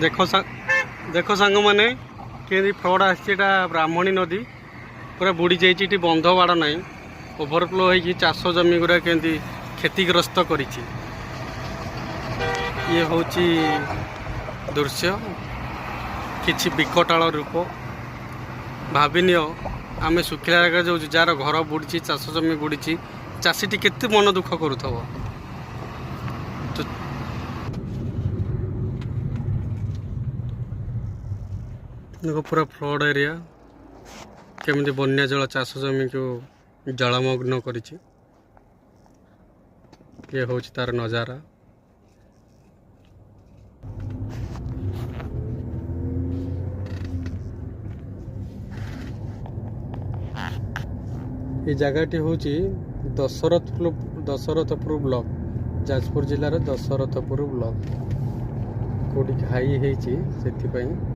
देख सांग मैंने के फ्लड आटा ब्राह्मणी नदी पूरा बुड़ी जाइए बंध बाड़ ना ओभरफ्लो हो चाष जमी गुरा के क्षतिग्रस्त कर दृश्य किछि विकटाल रूप भाविनिय आम सुखिला जगह जाऊँ जार घर बुड़ी चाष जमी बुड़ी चाषीटी केते मन दुख करूथबो। देखो पूरा फ्लड एरिया केमिति बन्या जल चाष जमी को जलमग्न करिछि। ये होछि तार नजारा। ये जगहटी होछि दशरथपुर ब्लॉक जाजपुर जिलार दशरथपुर ब्लॉक कोटी घाई होइछि सेति पई।